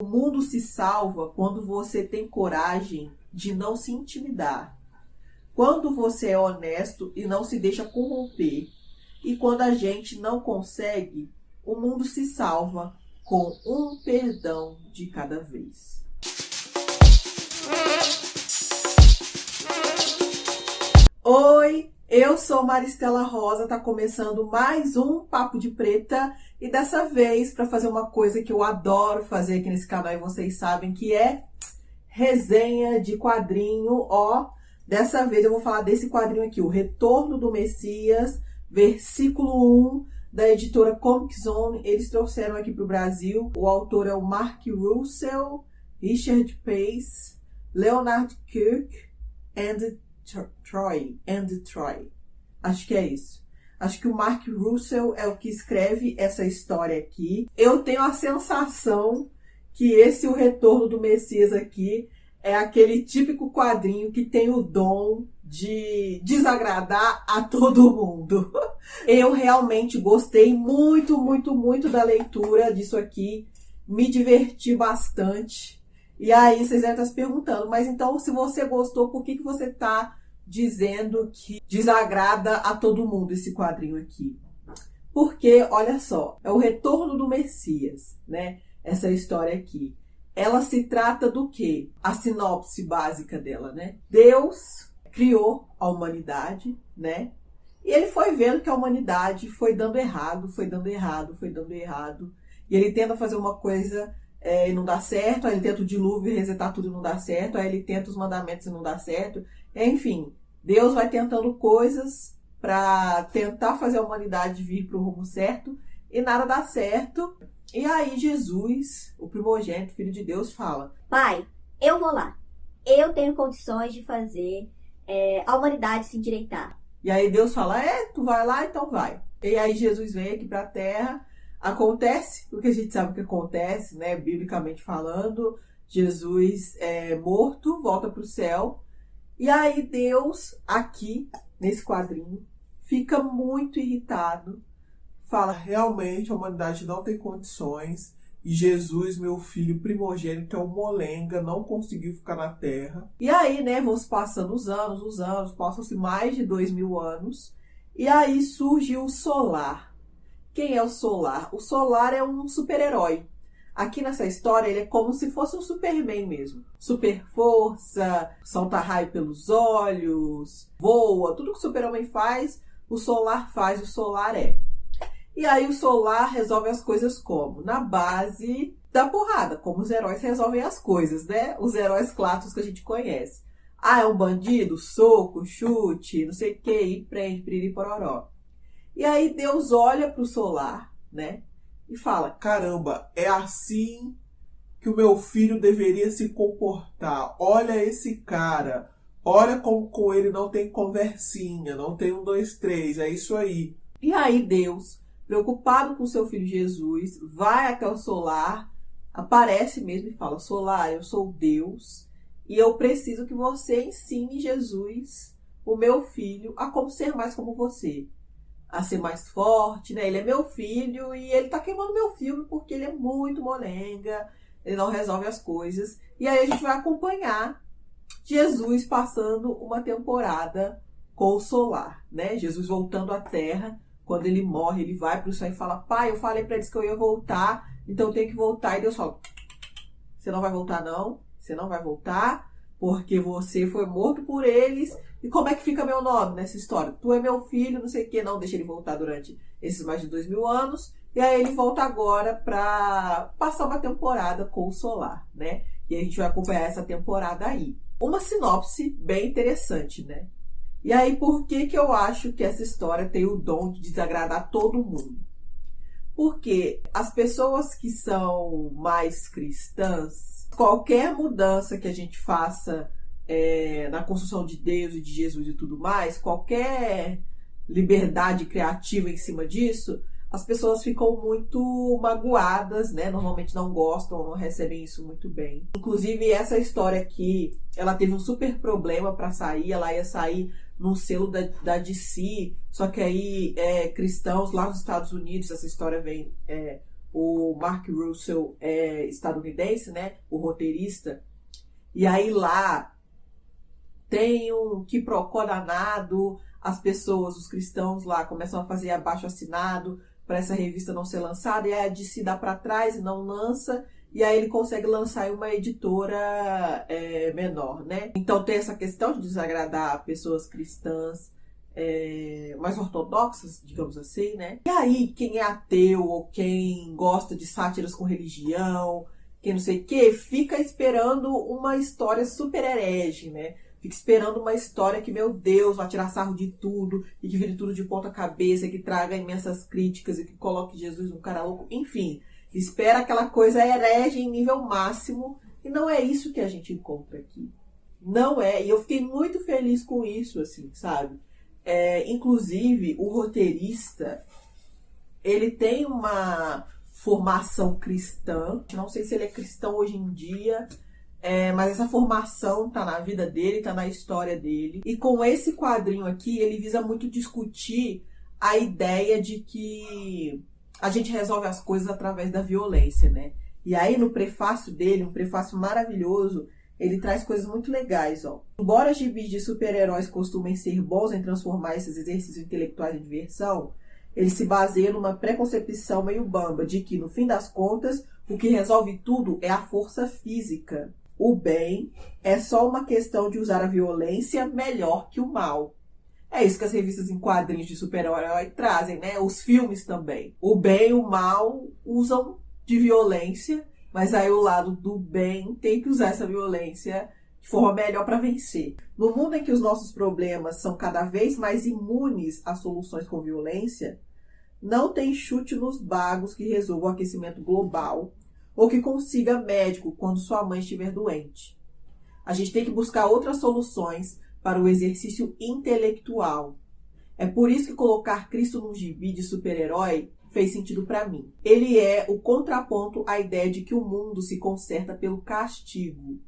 O mundo se salva quando você tem coragem de não se intimidar. Quando você é honesto e não se deixa corromper. E quando a gente não consegue, o mundo se salva com um perdão de cada vez. Oi, eu sou Maristela Rosa, tá começando mais um Papo de Preta e dessa vez para fazer uma coisa que eu adoro fazer aqui nesse canal e vocês sabem que é resenha de quadrinho, ó. Dessa vez eu vou falar desse quadrinho aqui, O Retorno do Messias, versículo 1, da editora Comic Zone. Eles trouxeram aqui para o Brasil. O autor é o Mark Russell, Richard Pace, Leonard Kirk and Troy. Acho que é isso. Acho que o Mark Russell é o que escreve essa história aqui. Eu tenho a sensação que esse O Retorno do Messias aqui é aquele típico quadrinho que tem o dom de desagradar a todo mundo. Eu realmente gostei muito da leitura disso aqui. Me diverti bastante. E aí vocês devem estar se perguntando, mas então se você gostou, por que você está dizendo que desagrada a todo mundo esse quadrinho aqui? Porque, olha só, é o retorno do Messias, né? Essa história aqui. Ela se trata do quê? A sinopse básica dela, né? Deus criou a humanidade, né? E ele foi vendo que a humanidade foi dando errado. E ele tenta fazer uma coisa e não dá certo. Aí ele tenta o dilúvio e resetar tudo e não dá certo. Aí ele tenta os mandamentos e não dá certo. Enfim, Deus vai tentando coisas para tentar fazer a humanidade vir para o rumo certo e nada dá certo. E aí Jesus, o primogênito, filho de Deus, fala: Pai, eu vou lá. Eu tenho condições de fazer a humanidade se endireitar. E aí Deus fala: tu vai lá, então vai. E aí Jesus vem aqui para a terra. Acontece o que a gente sabe que acontece, né? Biblicamente falando, Jesus é morto, volta para o céu. E aí Deus, aqui, nesse quadrinho, fica muito irritado. Fala: realmente a humanidade não tem condições. E Jesus, meu filho primogênito, é um molenga, não conseguiu ficar na terra. E aí, né, vão se passando os anos, passam-se mais de 2000 anos. E aí surge o Solar. Quem é o Solar? O Solar é um super-herói. Aqui nessa história, ele é como se fosse um Superman mesmo. Super força, solta raio pelos olhos, voa. Tudo que o super-homem faz, o Solar faz, o Solar é. E aí o Solar resolve as coisas como? Na base da porrada, como os heróis resolvem as coisas, né? Os heróis clássicos que a gente conhece. Ah, é um bandido? Soco, chute, não sei o que, e prende, piriri, pororó. E aí Deus olha pro Solar, né? E fala: caramba, é assim que o meu filho deveria se comportar. Olha esse cara. Olha como com ele não tem conversinha, não tem 1, 2, 3, é isso aí. E aí Deus, preocupado com seu filho Jesus, vai até o Solar, aparece mesmo e fala: Solar, eu sou Deus e eu preciso que você ensine Jesus, o meu filho, a como ser mais como você. A ser mais forte, né? Ele é meu filho e ele tá queimando meu filme porque ele é muito molenga, ele não resolve as coisas. E aí a gente vai acompanhar Jesus passando uma temporada com o Solar, né? Jesus voltando à Terra. Quando ele morre, ele vai pro céu e fala: pai, eu falei pra eles que eu ia voltar, então eu tenho que voltar. E Deus fala: você não vai voltar não, você não vai voltar, porque você foi morto por eles. E como é que fica meu nome nessa história? Tu é meu filho, não sei o que, não. Deixa ele voltar durante esses mais de 2000 anos. E aí ele volta agora pra passar uma temporada com o Solar, né? E a gente vai acompanhar essa temporada aí. Uma sinopse bem interessante, né? E aí, por que eu acho que essa história tem o dom de desagradar todo mundo? Porque as pessoas que são mais cristãs, qualquer mudança que a gente faça na construção de Deus e de Jesus e tudo mais, qualquer liberdade criativa em cima disso, as pessoas ficam muito magoadas, né? Normalmente não gostam, não recebem isso muito bem. Inclusive, essa história aqui, ela teve um super problema para sair, ela ia sair num selo da DC, só que aí cristãos lá nos Estados Unidos, essa história vem O Mark Russell é estadunidense, né? O roteirista. E aí lá tem um quiprocó danado, as pessoas, os cristãos lá começam a fazer abaixo-assinado para essa revista não ser lançada, e aí a DC dá para trás e não lança, e aí ele consegue lançar em uma editora menor, né? Então tem essa questão de desagradar pessoas cristãs mais ortodoxas, digamos assim, né? E aí quem é ateu ou quem gosta de sátiras com religião, quem não sei o que, fica esperando uma história super herege, né? Fica esperando uma história que, meu Deus, vai tirar sarro de tudo e que vire tudo de ponta cabeça, que traga imensas críticas e que coloque Jesus num cara louco. Enfim, espera aquela coisa herege em nível máximo, e não é isso que a gente encontra aqui. Não é, e eu fiquei muito feliz com isso, assim, sabe? Inclusive, o roteirista, ele tem uma formação cristã, não sei se ele é cristão hoje em dia, mas essa formação tá na vida dele, tá na história dele. E com esse quadrinho aqui, ele visa muito discutir a ideia de que a gente resolve as coisas através da violência, né? E aí no prefácio dele, um prefácio maravilhoso, ele traz coisas muito legais, ó. Embora gibis de super-heróis costumem ser bons em transformar esses exercícios intelectuais em diversão, ele se baseia numa preconcepção meio bamba de que, no fim das contas, o que resolve tudo é a força física. O bem é só uma questão de usar a violência melhor que o mal. É isso que as revistas em quadrinhos de super-herói trazem, né? Os filmes também. O bem e o mal usam de violência, mas aí o lado do bem tem que usar essa violência de forma melhor para vencer. No mundo em que os nossos problemas são cada vez mais imunes a soluções com violência, não tem chute nos bagos que resolva o aquecimento global ou que consiga médico quando sua mãe estiver doente. A gente tem que buscar outras soluções para o exercício intelectual. É por isso que colocar Cristo num gibi de super-herói fez sentido para mim. Ele é o contraponto à ideia de que o mundo se conserta pelo castigo.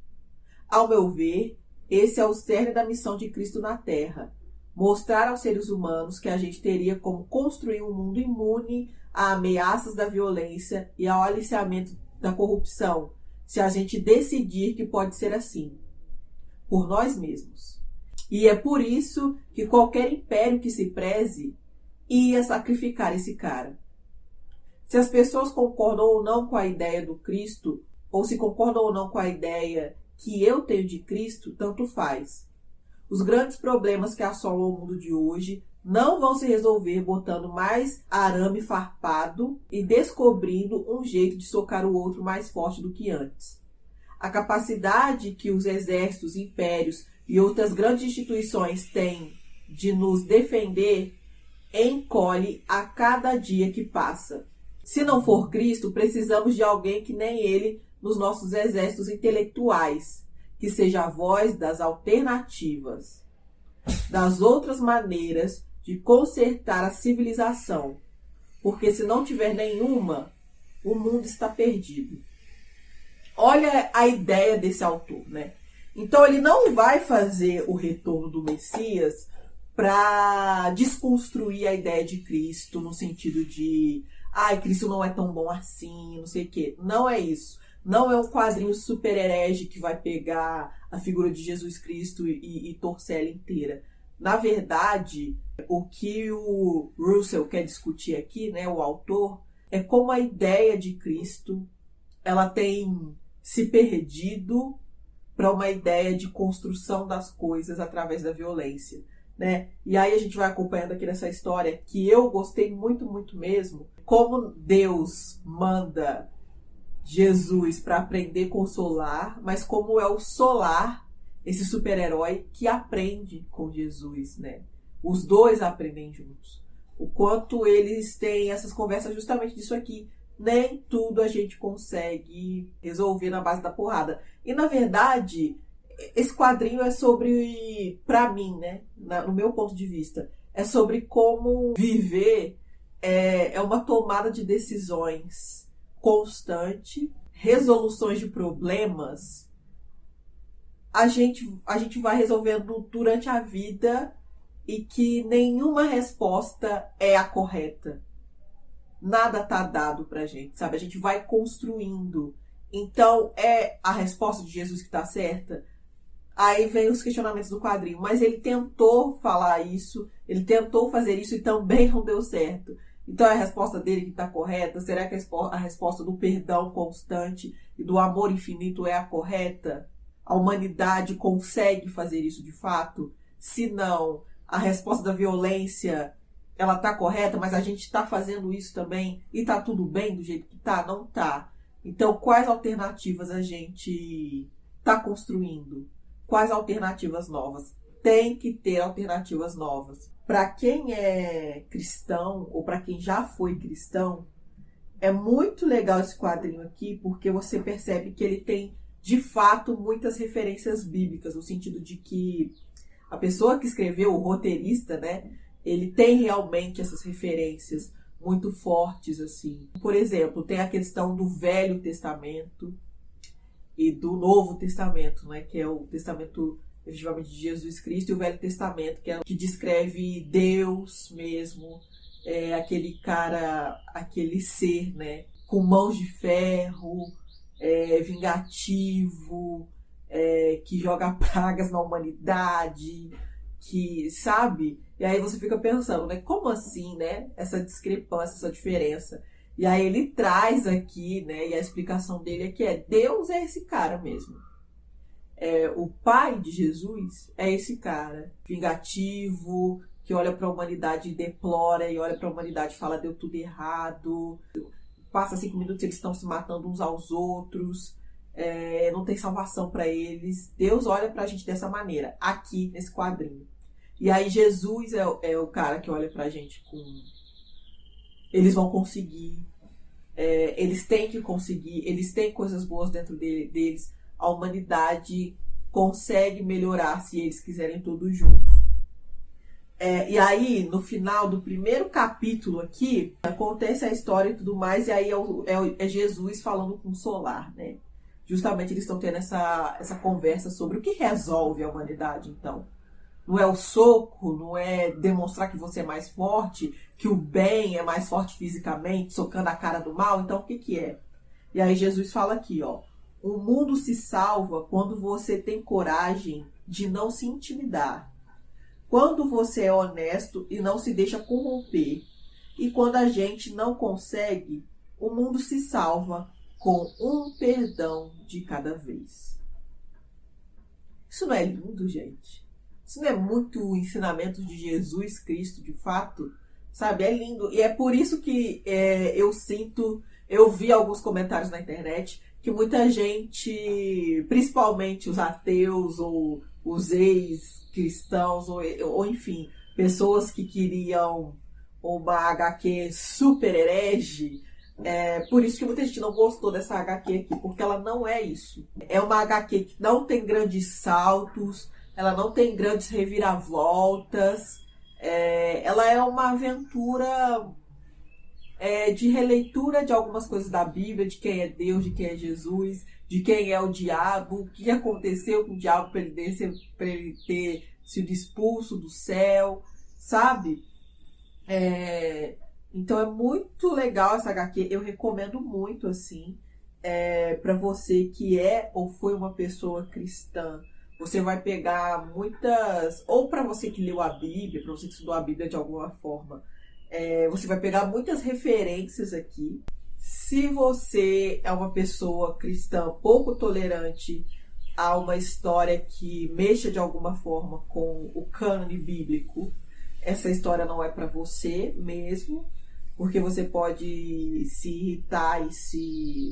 Ao meu ver, esse é o cerne da missão de Cristo na Terra. Mostrar aos seres humanos que a gente teria como construir um mundo imune a ameaças da violência e ao aliciamento da corrupção, se a gente decidir que pode ser assim, por nós mesmos. E é por isso que qualquer império que se preze ia sacrificar esse cara. Se as pessoas concordam ou não com a ideia do Cristo, ou se concordam ou não com a ideia que eu tenho de Cristo, tanto faz. Os grandes problemas que assolam o mundo de hoje não vão se resolver botando mais arame farpado e descobrindo um jeito de socar o outro mais forte do que antes. A capacidade que os exércitos, impérios e outras grandes instituições têm de nos defender encolhe a cada dia que passa. Se não for Cristo, precisamos de alguém que nem ele nos nossos exércitos intelectuais, que seja a voz das alternativas, das outras maneiras de consertar a civilização, porque se não tiver nenhuma, o mundo está perdido. Olha a ideia desse autor, né? Então ele não vai fazer o retorno do Messias para desconstruir a ideia de Cristo no sentido de Cristo não é tão bom assim, não sei o quê. Não é isso. Não é um quadrinho super herege que vai pegar a figura de Jesus Cristo e torcer ela inteira. Na verdade, o que o Russell quer discutir aqui, né, o autor, é como a ideia de Cristo ela tem se perdido para uma ideia de construção das coisas através da violência, né? E aí a gente vai acompanhando aqui nessa história que eu gostei muito, muito mesmo, como Deus manda Jesus para aprender com o solar, mas como é o solar, esse super-herói que aprende com Jesus, né? Os dois aprendem juntos. O quanto eles têm essas conversas justamente disso aqui. Nem tudo a gente consegue resolver na base da porrada. E, na verdade, esse quadrinho é sobre, pra mim, né? No meu ponto de vista, é sobre como viver é uma tomada de decisões constante, resoluções de problemas, a gente vai resolvendo durante a vida e que nenhuma resposta é a correta. nada tá dado pra gente, sabe? A gente vai construindo. Então, é a resposta de Jesus que tá certa? Aí vem os questionamentos do quadrinho. Mas ele tentou falar isso, ele tentou fazer isso e também não deu certo. Então é a resposta dele que está correta? Será que a resposta do perdão constante e do amor infinito é a correta? A humanidade consegue fazer isso de fato? Se não, a resposta da violência, ela está correta, mas a gente está fazendo isso também e está tudo bem do jeito que está? Não está. Então, quais alternativas a gente está construindo? Quais alternativas novas? Tem que ter alternativas novas. Para quem é cristão, ou para quem já foi cristão, é muito legal esse quadrinho aqui, porque você percebe que ele tem, de fato, muitas referências bíblicas, no sentido de que a pessoa que escreveu, o roteirista, né, ele tem realmente essas referências muito fortes, assim. Por exemplo, tem a questão do Velho Testamento e do Novo Testamento, né, que é o Testamento efetivamente de Jesus Cristo, e o Velho Testamento, que descreve Deus mesmo, aquele cara, aquele ser, né, com mãos de ferro, vingativo, que joga pragas na humanidade, que, sabe? E aí você fica pensando, né, como assim, né, essa discrepância, essa diferença? E aí ele traz aqui, né, e a explicação dele é que Deus é esse cara mesmo. O pai de Jesus é esse cara, vingativo, que olha para a humanidade e deplora, e olha para a humanidade e fala, deu tudo errado. Passa 5 minutos, eles estão se matando uns aos outros, não tem salvação para eles. Deus olha para a gente dessa maneira, aqui, nesse quadrinho. E aí Jesus é o cara que olha para a gente com... Eles vão conseguir, eles têm que conseguir, eles têm coisas boas dentro deles. A humanidade consegue melhorar se eles quiserem todos juntos. E aí, no final do primeiro capítulo aqui, acontece a história e tudo mais, e aí é Jesus falando com o Solar, né? Justamente eles estão tendo essa conversa sobre o que resolve a humanidade, então. Não é o soco, não é demonstrar que você é mais forte, que o bem é mais forte fisicamente, socando a cara do mal, então o que é? E aí Jesus fala aqui, ó. O mundo se salva quando você tem coragem de não se intimidar. Quando você é honesto e não se deixa corromper. E quando a gente não consegue, o mundo se salva com um perdão de cada vez. Isso não é lindo, gente? Isso não é muito o ensinamento de Jesus Cristo, de fato? Sabe, é lindo. E é por isso que eu vi alguns comentários na internet, que muita gente, principalmente os ateus ou os ex-cristãos, ou enfim, pessoas que queriam uma HQ super herege, por isso que muita gente não gostou dessa HQ aqui, porque ela não é isso. É uma HQ que não tem grandes saltos, ela não tem grandes reviravoltas, ela é uma aventura... de releitura de algumas coisas da Bíblia, de quem é Deus, de quem é Jesus, de quem é o diabo, o que aconteceu com o diabo para ele ter sido expulso do céu, sabe? Então é muito legal essa HQ, eu recomendo muito, assim, para você que é ou foi uma pessoa cristã. Você vai pegar muitas... Ou para você que leu a Bíblia, para você que estudou a Bíblia de alguma forma, você vai pegar muitas referências aqui. Se você é uma pessoa cristã pouco tolerante a uma história que mexa de alguma forma com o cânone bíblico, essa história não é para você mesmo, porque você pode se irritar e se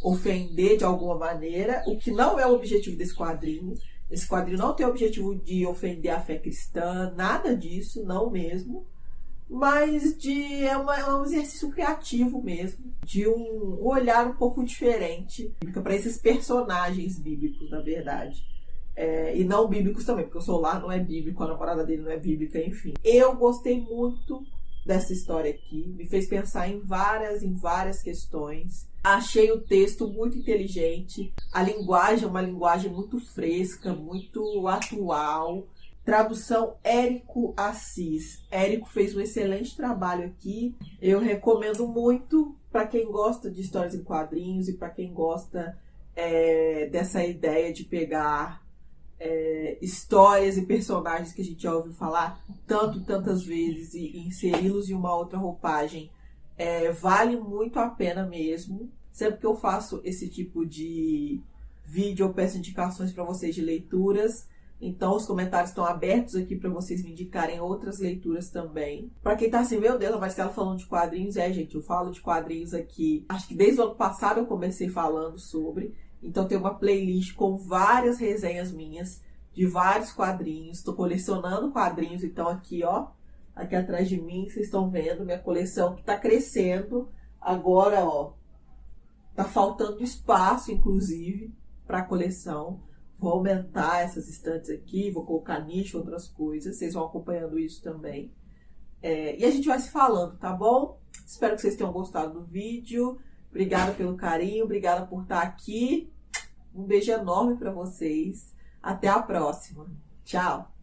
ofender de alguma maneira, o que não é o objetivo desse quadrinho. Esse quadrinho não tem o objetivo de ofender a fé cristã, nada disso, não mesmo. Mas é um exercício criativo mesmo, de um olhar um pouco diferente para esses personagens bíblicos, na verdade. E não bíblicos também, porque o Solar não é bíblico, a namorada dele não é bíblica, enfim. Eu gostei muito dessa história aqui, me fez pensar em várias questões. Achei o texto muito inteligente, a linguagem é uma linguagem muito fresca, muito atual. Tradução Érico Assis. Érico fez um excelente trabalho aqui. Eu recomendo muito para quem gosta de histórias em quadrinhos e para quem gosta dessa ideia de pegar histórias e personagens que a gente já ouviu falar tantas vezes e inseri-los em uma outra roupagem. Vale muito a pena mesmo. Sempre que eu faço esse tipo de vídeo, eu peço indicações para vocês de leituras. Então, os comentários estão abertos aqui para vocês me indicarem outras leituras também. Para quem tá assim, meu Deus, a Marcela falando de quadrinhos. Gente, eu falo de quadrinhos aqui. Acho que desde o ano passado eu comecei falando sobre. Então, tem uma playlist com várias resenhas minhas de vários quadrinhos. Estou colecionando quadrinhos, então aqui, ó. Aqui atrás de mim, vocês estão vendo minha coleção que tá crescendo. Agora, ó, tá faltando espaço, inclusive, para a coleção. Vou aumentar essas estantes aqui, vou colocar nicho, outras coisas. Vocês vão acompanhando isso também. E a gente vai se falando, tá bom? Espero que vocês tenham gostado do vídeo. Obrigada pelo carinho, obrigada por estar aqui. Um beijo enorme para vocês. Até a próxima. Tchau!